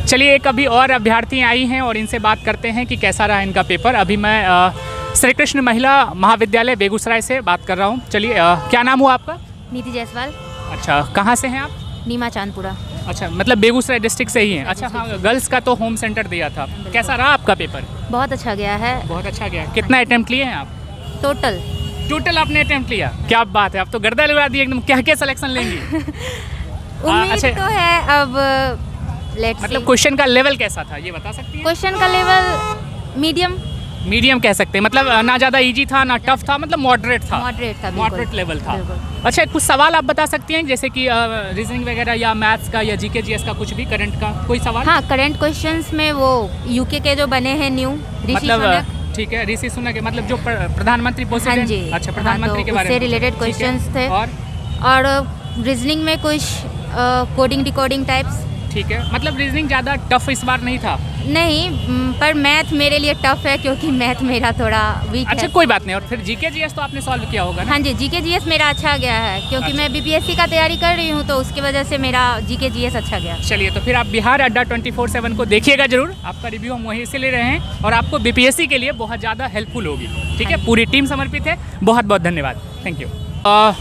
चलिए एक अभी और अभ्यर्थी आई हैं और इनसे बात करते हैं कि कैसा रहा इनका पेपर। अभी मैं श्री कृष्ण महिला महाविद्यालय बेगूसराय से बात कर रहा हूँ। चलिए क्या नाम हुआ आपका? नीति जायसवाल। अच्छा, कहाँ से हैं आप? नीमा चांदपुरा। अच्छा, मतलब बेगूसराय डिस्ट्रिक्ट से ही हैं। अच्छा हाँ, गर्ल्स का तो होम सेंटर दिया था। कैसा रहा आपका पेपर? बहुत अच्छा गया है। बहुत अच्छा गया। कितना अटेम्प्ट लिए हैं आप? टोटल आपने अटेम्प्ट लिया? क्या बात है, आप तो गर्दा लगा दी एकदम। क्या क्या सिलेक्शन लेंगी? उम्मीद अच्छा, तो है, अब लेट्स सी। मतलब क्वेश्चन का लेवल कैसा था ये बता सकती हैं? क्वेश्चन का लेवल मीडियम कह सकते हैं। मतलब ना ज़्यादा इजी था ना टफ था, मतलब मॉडरेट था। मॉडरेट लेवल था। अच्छा, कुछ सवाल आप बता सकती हैं जैसे कि रीजनिंग वगैरह या मैथ्स का या जीके जीएस का, कुछ भी करंट का कोई सवाल? हाँ, करंट क्वेश्चंस में वो यूके के जो बने हैं न्यू मतलब ठीक है, ऋषि सुनक मतलब जो प्रधानमंत्री हाँ जी। अच्छा, प्रधानमंत्री के बारे में रिलेटेड क्वेश्चंस थे। और रीजनिंग में कुछ कोडिंग डिकोडिंग टाइप्स। ठीक है, मतलब रीजनिंग ज़्यादा टफ इस बार नहीं था? नहीं, पर मैथ मेरे लिए टफ है क्योंकि मैथ मेरा थोड़ा वीक है। अच्छा, कोई बात नहीं। और फिर जीके जीएस तो आपने सॉल्व किया होगा ना? हाँ जी, जीके जीएस मेरा अच्छा गया है क्योंकि मैं बीपीएससी का तैयारी कर रही हूँ, तो उसकी वजह से मेरा जीके जीएस अच्छा गया। चलिए, तो फिर आप बिहार अड्डा 24/7 को देखिएगा जरूर। आपका रिव्यू हम वहीं से ले रहे हैं और आपको बीपीएससी के लिए बहुत ज़्यादा हेल्पफुल होगी। ठीक है, पूरी टीम समर्पित है। बहुत बहुत धन्यवाद, थैंक यू।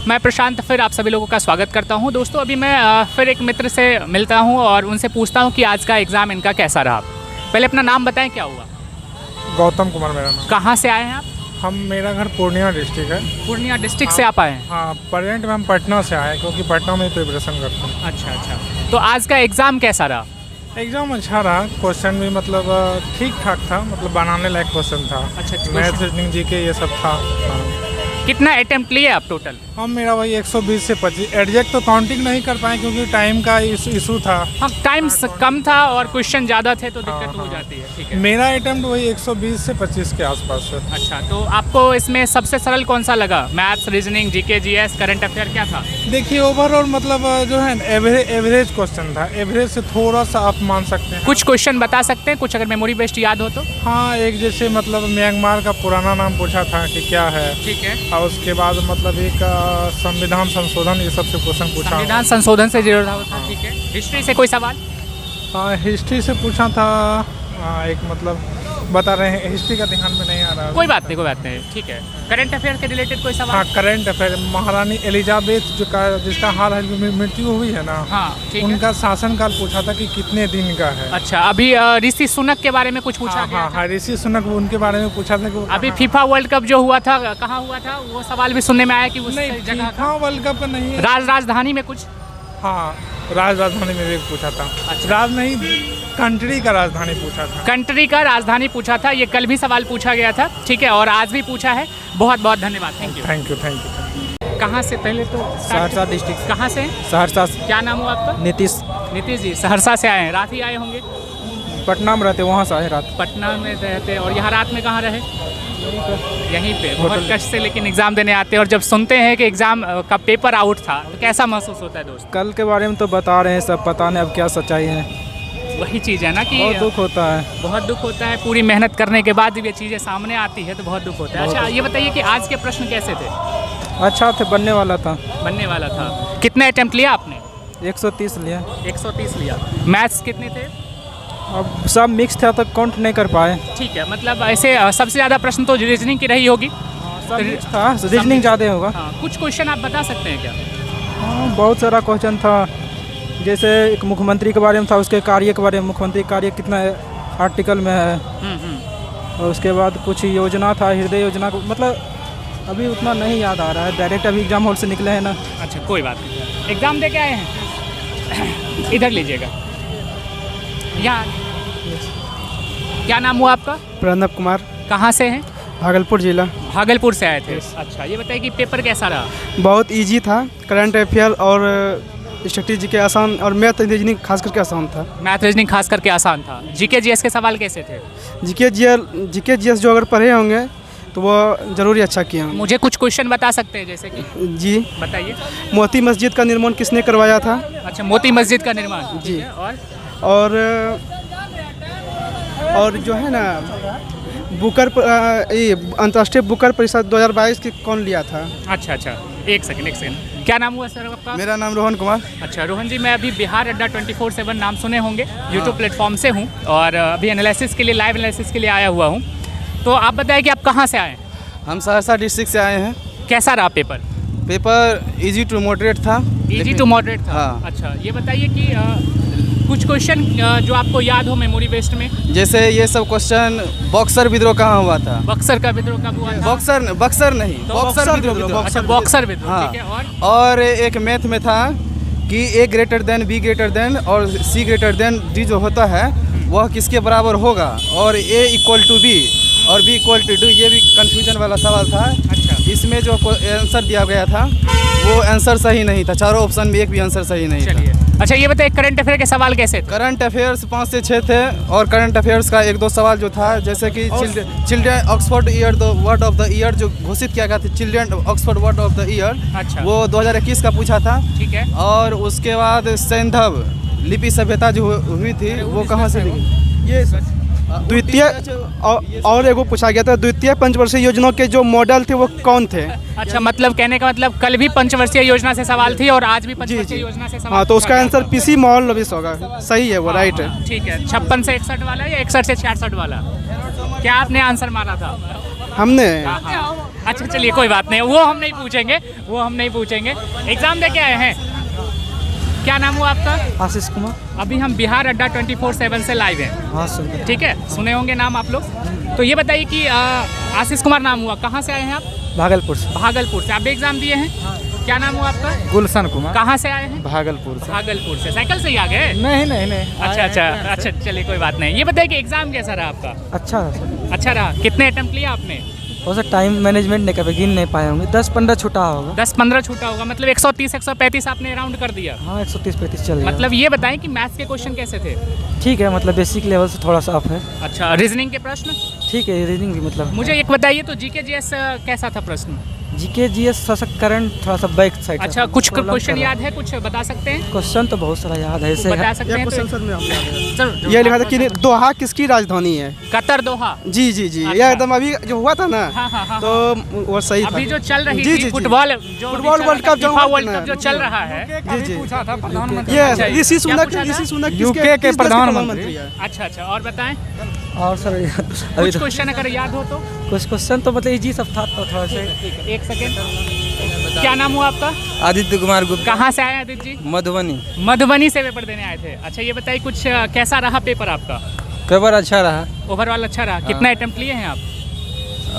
मैं प्रशांत फिर आप सभी लोगों का स्वागत करता हूं। दोस्तों, अभी मैं फिर एक मित्र से मिलता हूं और उनसे पूछता हूं कि आज का एग्ज़ाम इनका कैसा रहा। पहले अपना नाम बताएं, क्या हुआ? गौतम कुमार मेरा नाम। कहां से आए हैं आप? मेरा घर पूर्णिया डिस्ट्रिक्ट है। पूर्णिया डिस्ट्रिक्ट से आप आए हैं? हाँ, प्रेजेंट में हम पटना से आए क्योंकि पटना में प्रिपरेशन करते हैं। अच्छा, तो आज का एग्ज़ाम कैसा रहा? एग्ज़ाम अच्छा रहा। क्वेश्चन भी मतलब ठीक ठाक था, मतलब बनाने लायक क्वेश्चन था। अच्छा, मैथ रीजनिंग जीके ये सब था। कितना अटेम्प्ट लिए आप टोटल? मेरा वही 120 से 25। एग्जैक्ट तो काउंटिंग नहीं कर पाए क्योंकि टाइम का इशू था। हाँ, टाइम कम था और क्वेश्चन ज़्यादा थे तो दिक्कत हो जाती है। ठीक है, मेरा अटेम्प्ट वही 120 से 25 के आसपास है। अच्छा, तो आपको इसमें सबसे सरल कौन सा लगा? Maths, reasoning, GK GS, current affair, क्या था? देखिए, ओवरऑल मतलब जो है एवरेज क्वेश्चन था। एवरेज से थोड़ा सा आप मान सकते हैं। कुछ क्वेश्चन बता सकते हैं, कुछ अगर मेमोरी बेस्ड याद हो तो? हाँ, एक जैसे मतलब म्यांमार का पुराना नाम पूछा था कि क्या है। ठीक है, और उसके बाद मतलब एक संविधान संशोधन, ये सबसे क्वेश्चन पूछा। संविधान संशोधन से जुड़ा हुआ था। ठीक है, हिस्ट्री से कोई सवाल? हाँ, हिस्ट्री से पूछा था। एक मतलब बता रहे हैं, हिस्ट्री का ध्यान में नहीं आ रहा। कोई बात नहीं। ठीक है, करंट अफेयर से रिलेटेड कोई सवाल? हाँ, करंट अफेयर महारानी एलिजाबेथ जिसका हाल है मृत्यु हुई है ना। हाँ, ठीक है। उनका शासनकाल पूछा था कि कितने दिन का है। अच्छा, अभी ऋषि सुनक के बारे में कुछ पूछा? हाँ, ऋषि सुनक, उनके बारे में पूछा था कि अभी फीफा वर्ल्ड कप जो हुआ था कहाँ हुआ था, वो सवाल भी सुनने में आया कि उस जगह फीफा वर्ल्ड कप नहीं, राजधानी में कुछ। हाँ, राजधानी में भी पूछा था। अच्छा, कंट्री का राजधानी पूछा था। कंट्री का राजधानी पूछा था। ये कल भी सवाल पूछा गया था। ठीक है, और आज भी पूछा है। बहुत बहुत धन्यवाद, थैंक यू। कहाँ से? पहले तो सहरसा डिस्ट्रिक्ट। कहाँ से? सहरसा। क्या नाम हुआ आपका? नीतीश जी, सहरसा से आए हैं। रात ही आए होंगे? पटना में रहते, वहाँ से आए रात। पटना में रहते, और यहाँ रात में कहाँ रहे? यहीं पे। बहुत कष्ट से लेकिन एग्ज़ाम देने आते हैं, और जब सुनते हैं कि एग्ज़ाम का पेपर आउट था तो कैसा महसूस होता है दोस्त? कल के बारे में तो बता रहे हैं सब, पता नहीं अब क्या सच्चाई है। वही चीज़ है ना कि बहुत दुख होता है। बहुत दुख होता है। पूरी मेहनत करने के बाद ये चीज़ें सामने आती है तो बहुत दुख होता है। अच्छा, ये बताइए कि आज के प्रश्न कैसे थे? अच्छा थे, बनने वाला था। कितने अटेम्प्ट लिया आपने? 130 लिया। 130 लिया। मैथ्स कितने थे? अब सब मिक्स था तो काउंट नहीं कर पाए। ठीक है, मतलब ऐसे सबसे ज़्यादा प्रश्न तो रीजनिंग की रही होगी। सब मिक्स था, रीजनिंग ज़्यादा होगा। हाँ, कुछ क्वेश्चन आप बता सकते हैं क्या? हाँ, बहुत सारा क्वेश्चन था। जैसे एक मुख्यमंत्री के बारे में था, उसके कार्य के बारे में, मुख्यमंत्री कार्य कितना आर्टिकल में है। और उसके बाद कुछ योजना था, हृदय योजना को, मतलब अभी उतना नहीं याद आ रहा है। डायरेक्ट अभी एग्जाम हॉल से निकले हैं ना। अच्छा, कोई बात नहीं। एग्ज़ाम दे के आए हैं? इधर लीजिएगा। यहाँ क्या नाम हुआ आपका? प्रणव कुमार। कहाँ से हैं? भागलपुर जिला। भागलपुर से आए थे। अच्छा, ये बताइए कि पेपर कैसा रहा? बहुत इजी था। करंट अफेयर और स्ट्रेटजी के आसान, और मैथ रीजनिंग खास करके आसान था। मैथ रीजनिंग खास करके आसान था। जीके जीएस के सवाल कैसे थे? जीके जीएस जो अगर पढ़े होंगे तो वो जरूर अच्छा किए होंगे। मुझे कुछ क्वेश्चन बता सकते हैं जैसे कि? जी बताइए। मोती मस्जिद का निर्माण किसने करवाया था? अच्छा, मोती मस्जिद का निर्माण। जी। और जो है ना, अंतर्राष्ट्रीय बुकर परिषद 2022 की कौन लिया था? अच्छा, एक सेकंड। क्या नाम हुआ सर आपका? मेरा नाम रोहन कुमार। अच्छा रोहन जी, मैं अभी बिहार अड्डा 24/7 नाम सुने होंगे, यूट्यूब प्लेटफॉर्म से हूँ और अभी एनालिसिस के लिए, लाइव एनालिसिस के लिए आया हुआ हूँ। तो आप बताएं कि आप कहाँ से आए हैं? हम सहरसा डिस्ट्रिक्ट से आए हैं। कैसा रहा paper? Paper easy to moderate था। इजी टू मॉडरेट था। हाँ। अच्छा ये बताइए कि कुछ क्वेश्चन जो आपको याद हो मेमोरी बेस्ड में। जैसे ये सब क्वेश्चन बॉक्सर विद्रोह कहाँ हुआ था? बक्सर का विद्रोह कब हुआ था? बक्सर नहीं, तो बॉक्सर विद्रोह। अच्छा बॉक्सर विद्रोह, हाँ। ठीक है। और एक मैथ में था कि A greater than, B greater than और सी ग्रेटर देन डी जो होता है वह किसके बराबर होगा, और ए इक्वल टू बी और बी इक्वल टू डी, ये भी कंफ्यूजन वाला सवाल था। अच्छा इसमें जो आंसर दिया गया था वो आंसर सही नहीं था, चारों ऑप्शन में एक भी आंसर सही नहीं चलिए। था। अच्छा ये बताइए करंट अफेयर के सवाल कैसे थे? करंट अफेयर्स 5 से 6 थे, और करंट अफेयर्स का 1-2 सवाल जो था, जैसे कि children Oxford year word of the year जो घोषित किया गया था, children Oxford word of the year, अच्छा। वो 2021 का पूछा था। ठीक है। और उसके बाद सैंधव लिपि सभ्यता जो हुई थी वो कहाँ से लिखी? ये द्वितीय और एगो पूछा गया था, द्वितीय पंचवर्षीय योजना के जो मॉडल थे वो कौन थे? अच्छा मतलब कहने का मतलब कल भी पंचवर्षीय योजना से सवाल थी और आज भी पंचवर्षीय योजना से सवाल। हाँ, तो उसका आंसर पीसी मोहनलविस होगा। सही है वो, राइट है। ठीक है। 56 से 61 वाला या 61 से 66 वाला? क्या आपने आंसर मारा था? हमने अच्छा चलिए कोई बात नहीं, वो हम नहीं पूछेंगे। एग्जाम दे के आए हैं? क्या नाम हुआ आपका? आशीष कुमार। अभी हम बिहार अड्डा 24/7 से लाइव हैं। हाँ सुन। ठीक है, सुने होंगे नाम आप लोग। तो ये बताइए कि आशीष कुमार नाम हुआ, कहाँ से आए हैं आप? भागलपुर से। भागलपुर से। आप भी एग्जाम दिए हैं? क्या नाम हुआ आपका? गुलशन कुमार। कहाँ से आए हैं? भागलपुर से। भागलपुर से। साइकिल से ही आ गए? नहीं। अच्छा चलिए कोई बात नहीं। ये बताइए कि एग्जाम कैसा रहा आपका? अच्छा है सर। अच्छा रहा। कितने अटेम्प्ट लिया आपने? वो सर टाइम मैनेजमेंट नहीं कर गिन नहीं पाए होंगे, 10-15 छूटा होगा। 10-15 छूटा होगा, मतलब 130-135 आपने राउंड कर दिया। हाँ 130-35 चल रहा है। मतलब ये बताएं कि मैथ्स के क्वेश्चन कैसे थे? ठीक है, मतलब बेसिक लेवल से थोड़ा सा अप है। अच्छा रीजनिंग के प्रश्न? ठीक है, रीडिंग भी मतलब। मुझे एक बताइए तो जीके जीएस कैसा था प्रश्न? जीके जीएस करंट थोड़ा सा बैक साइड। अच्छा कुछ क्वेश्चन याद है, कुछ बता सकते हैं? क्वेश्चन तो बहुत सारा याद है, ऐसे बता सकते हैं तो? ये लिखा था कि दोहा किसकी राजधानी है? कतर दोहा। जी। अच्छा। ये एकदम अभी जो हुआ था ना, हाँ। तो वो सही था। अभी जो चल रही जी, थी जी। फुटबॉल वर्ल्ड कप जो वर्ल्ड कप जो चल रहा है। जी। पूछा था प्रधानमंत्री। ये अच्छा, ऋषि क्या पूछा था? सुनक यूके के प्रधानमंत्री है। अच्छा और बताएं और सर अभी कुछ तो क्वेश्चन अगर याद हो तो? कुछ क्वेश्चन तो मतलब इजी सब था, तो थोड़ा सा। एक सेकेंड। क्या नाम हुआ आपका? आदित्य कुमार गुप्ता। कहाँ से आए आदित्य जी? मधुबनी। मधुबनी से पेपर देने आए थे। अच्छा ये बताइए कुछ कैसा रहा पेपर आपका? पेपर अच्छा रहा। ओवरऑल अच्छा रहा। कितना अटेम्प्ट लिए हैं आप?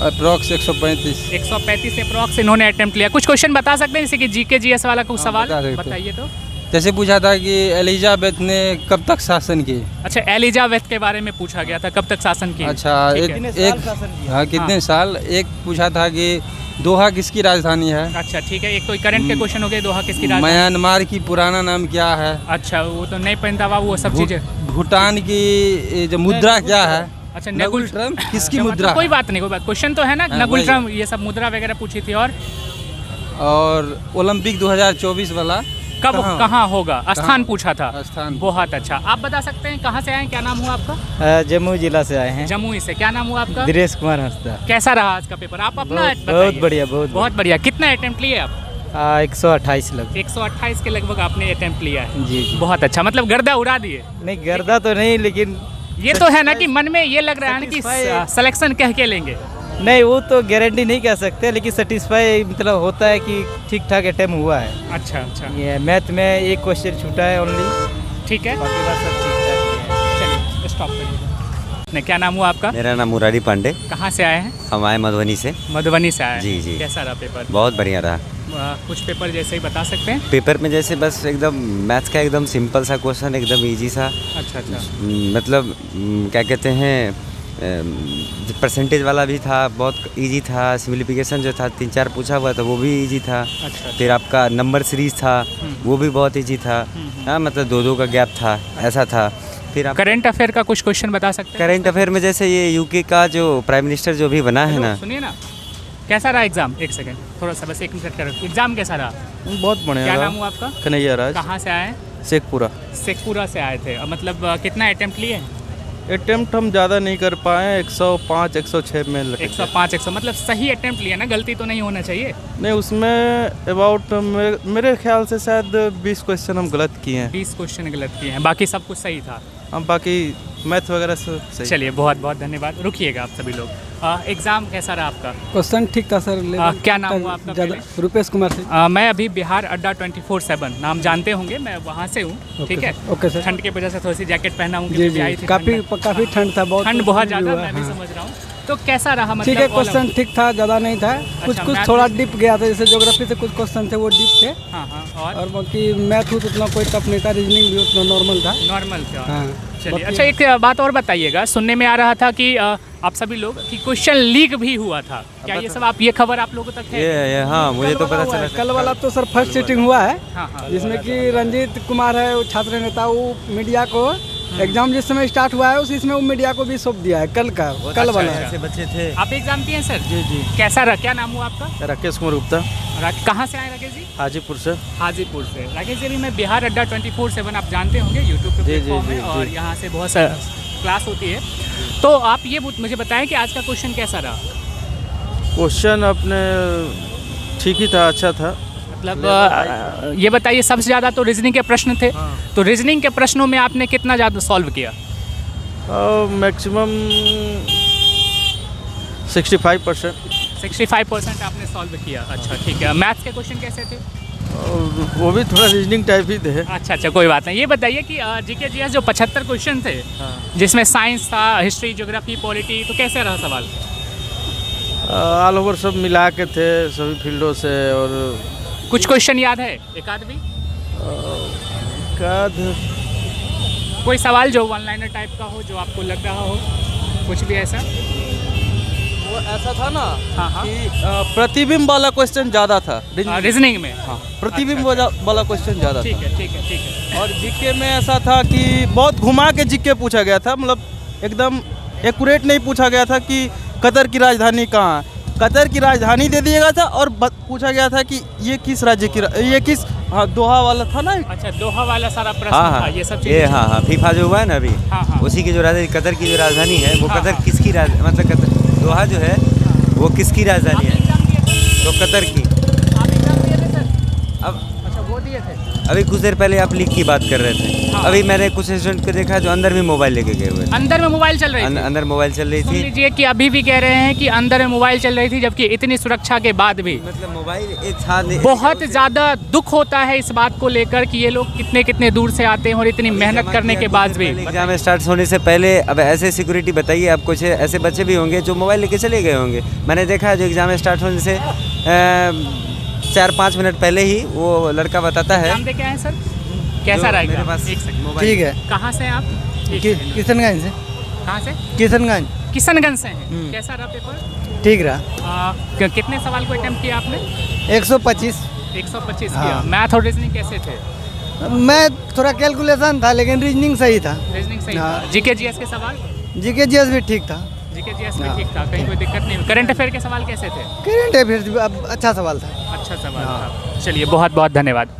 अप्रॉक्स 135। 135 से अप्रॉक्स इन्होंने अटेम्प्ट लिया। कुछ क्वेश्चन बता सकते हैं जैसे कि जीके जीएस वाला कुछ सवाल बता सकते हैं। बताइए तो। जैसे पूछा था कि एलिजाबेथ ने कब तक शासन की? अच्छा एलिजाबेथ के बारे में पूछा गया था, कब तक शासन की? अच्छा ठीक है। हाँ कितने साल। एक पूछा था कि दोहा किसकी राजधानी है? अच्छा ठीक है। एक तो करंट के क्वेश्चन हो गए। दोहा किसकी राजधानी? म्यांमार की पुराना नाम क्या है? अच्छा वो तो नहीं पहनता हुआ वो सब चीजें। भूटान की जो मुद्रा क्या है? अच्छा नगुल ट्रम्प किसकी अच्छा, मुद्रा? कोई बात नहीं, कोई बात। क्वेश्चन तो है ना, हाँ, नगुल वही। ट्रम्प ये सब मुद्रा वगैरह पूछी थी। और ओलंपिक 2024 वाला कब कहाँ होगा? स्थान पूछा था। स्थान। बहुत अच्छा। आप बता सकते हैं कहाँ से आए हैं? क्या नाम हुआ आपका? जम्मू जिला से आए हैं। जमुई से। क्या नाम हुआ आपका? दिनेश कुमार हंसदा। कैसा रहा आज का पेपर? आप अपना बहुत बताइए। बढ़िया, बहुत बढ़िया। कितना अटेम्प्ट लिए आप? 128 लग। 128 के लगभग आपने अटेम्प्ट लिया है। जी। बहुत अच्छा, मतलब गर्दा उड़ा दिए। नहीं गर्दा तो नहीं, लेकिन ये तो है ना कि मन में ये लग रहा है ना कि सिलेक्शन कह के लेंगे। नहीं वो तो गारंटी नहीं कह सकते, लेकिन सेटिस्फाई मतलब होता है कि ठीक ठाक अटेम्प्ट हुआ है। अच्छा। ये मैथ में एक क्वेश्चन छूटा है ओनली, ठीक है। बाकी बात सब ठीक ठाक है। चलिए स्टॉप करिए। क्या नाम हुआ आपका? मेरा नाम मुरारी पांडे। कहाँ से आए हैं? हम आए मधुबनी से। मधुबनी से आए। जी। कैसा रहा पेपर? बहुत बढ़िया रहा। कुछ पेपर जैसे ही बता सकते हैं? पेपर में जैसे बस एकदम मैथ्स का एकदम सिंपल सा क्वेश्चन, एकदम इजी सा। अच्छा। मतलब क्या कहते हैं, परसेंटेज वाला भी था, बहुत इजी था। सिम्प्लीफिकेशन जो था 3-4 पूछा हुआ था वो भी इजी था। अच्छा। फिर आपका नंबर सीरीज था वो भी बहुत इजी था। हाँ मतलब 2-2 का गैप था, ऐसा था। फिर आप करंट अफेयर का कुछ क्वेश्चन बता सकते हैं? करंट अफेयर में जैसे ये यूके का जो प्राइम मिनिस्टर जो भी बना है ना। सुनिए ना, कैसा रहा एग्जाम? एक सेकंड, थोड़ा सा बस 1 मिनट करो। एग्जाम कैसा रहा? बहुत बढ़िया। क्या नाम हुआ आपका? कन्हैया राज। कहाँ से आए हैं? शेखपुरा। शेखपुरा से आए थे। मतलब कितना अटेम्प्ट लिए? अटेम्प्ट हम ज़्यादा नहीं कर पाए, 105 106 में लगे। 105 100 मतलब सही अटेम्प्ट लिया ना, गलती तो नहीं होना चाहिए। नहीं, उसमें अबाउट मेरे ख्याल से शायद 20 क्वेश्चन हम गलत किए हैं। 20 क्वेश्चन गलत किए हैं, बाकी सब कुछ सही था। हम बाकी मैथ वगैरह से सही। चलिए बहुत बहुत धन्यवाद, रुकिएगा आप सभी लोग। एग्ज़ाम कैसा रहा आपका? क्वेश्चन ठीक था सर। क्या नाम हुआ आपका? रुपेश कुमार से। मैं अभी बिहार अड्डा 24/7 नाम जानते होंगे, मैं वहाँ से हूँ। ठीक है, ओके सर। ठंड की वजह से थोड़ी सी जैकेट पहना हूँ, जी जी, काफ़ी ठंड था, ठंड बहुत ज़्यादा, मैं भी समझ रहा हूँ। तो कैसा रहा? मतलब ठीक है, क्वेश्चन ठीक था, ज़्यादा नहीं था। कुछ थोड़ा डिप गया था, जैसे ज्योग्राफी से कुछ क्वेश्चन थे वो डिप थे। हाँ, और बाकी मैथ तो उतना कोई टफ नहीं था, रीजनिंग भी उतना नॉर्मल था। नॉर्मल था। हाँ। चलिए, अच्छा एक बात और बताइएगा, सुनने में आ रहा था कि आप सभी लोग कि क्वेश्चन लीक भी हुआ था, क्या ये सब ये खबर आप लोगों तक है? ये हाँ, मुझे तो पता चला। कल वाला तो सर फर्स्ट सीटिंग हुआ है। हाँ। जिसमें कि रंजीत कुमार है, वो छात्र नेता, वो मीडिया को एग्जाम जिस समय स्टार्ट हुआ है उस इसमें वो मीडिया को भी सौंप दिया है कल वाला। ऐसे बच्चे थे। आप एग्जाम दिए सर? जी। कैसा रहा? क्या नाम हुआ आपका? राकेश कुमार गुप्ता, कहाँ से आए राकेश जी? हाजीपुर से। हाजीपुर से। राकेश जी, अभी मैं बिहार अड्डा 24/7 आप जानते होंगे, यूट्यूब पे प्लेटफॉर्म है और यहाँ से बहुत सा क्लास होती है। तो आप ये मुझे बताएं कि आज का क्वेश्चन कैसा रहा? क्वेश्चन अपने ठीक ही था, अच्छा था। मतलब ये बताइए, सबसे ज़्यादा तो रीजनिंग के प्रश्न थे। तो रीजनिंग के प्रश्नों में आपने कितना ज़्यादा सॉल्व किया? मैक्सिमम 65%। 65% आपने सॉल्व किया। अच्छा, ठीक है। मैथ्स के क्वेश्चन कैसे थे? वो भी थोड़ा रीजनिंग टाइप ही थे। अच्छा, कोई बात नहीं। ये बताइए कि जीके जीएस जो 75 क्वेश्चन थे, जिसमें साइंस था, हिस्ट्री, ज्योग्राफी, पॉलिटी, तो कैसे रहा सवाल? ऑल ओवर सब मिला के थे, सभी फील्डों से। और कुछ क्वेश्चन याद है? एक आध भी? कोई सवाल जो वन लाइनर टाइप का हो, जो आपको लग रहा हो, कुछ भी ऐसा? वो ऐसा था ना, हाँ। कि प्रतिबिंब वाला क्वेश्चन ज़्यादा था रीजनिंग में। हाँ, प्रतिबिंब वाला क्वेश्चन ज़्यादा था। ठीक है। और जीके में ऐसा था कि बहुत घुमा के जीके पूछा गया था, मतलब एकदम एक्यूरेट नहीं पूछा गया था कि कतर की राजधानी कहाँ है। कतर की राजधानी दे दिया गया था और पूछा गया था कि ये किस राज्य की, ये किस, हाँ, दोहा वाला था ना। अच्छा, दोहा वाला सारा प्रश्न हाँ, था, ये सब चीज़ें। हाँ, फीफा जो हुआ है ना अभी, उसी की जो कतर की जो राजधानी है, वो कतर किसकी मतलब कतर, दोहा जो है वो किसकी राजधानी है? तो कतर की। आप एग्जाम दिए थे सर? अब अच्छा, वो दिए थे। अभी कुछ देर पहले आप लीक की बात कर रहे थे। अभी मैंने कुछ स्टूडेंट को देखा जो अंदर में मोबाइल लेके गए हुए। अंदर में मोबाइल चल रही थी? अंदर मोबाइल चल रही सुन थी। लीजिए कि अभी भी कह रहे हैं कि अंदर में मोबाइल चल रही थी, जबकि इतनी सुरक्षा के बाद भी मतलब मोबाइल एक साथ बहुत ज़्यादा दुख होता है इस बात को लेकर कि ये लोग कितने दूर से आते हैं और इतनी मेहनत करने के बाद भी। एग्जाम स्टार्ट होने से पहले अब ऐसे सिक्योरिटी बताइए, आप कुछ ऐसे बच्चे भी होंगे जो मोबाइल लेके चले गए होंगे। मैंने देखा है जो एग्जाम स्टार्ट होने से 4-5 मिनट पहले ही वो लड़का बताता है। एग्जाम दे के आए सर? कैसा रहेगा? मेरे पास एक सेकंड। मोबाइल। ठीक है। कहाँ से हैं आप? किशनगंज से। कहाँ से? किशनगंज से हैं। कैसा रहा पेपर? ठीक रहा। कितने सवाल को अटेम्प्ट किया आपने? 125 किया। मैथ और रीजनिंग कैसे थे? मैं थोड़ा कैलकुलेशन था, लेकिन रीजनिंग सही था। रीजनिंग सही था। जीके जीएस के सवाल? जीके जीएस भी ठीक था। जीके जीएस भी ठीक था, कहीं कोई दिक्कत नहीं। करंट अफेयर के सवाल कैसे थे? करंट अफेयर अच्छा सवाल था। अच्छा सवाल था। चलिए, बहुत बहुत धन्यवाद।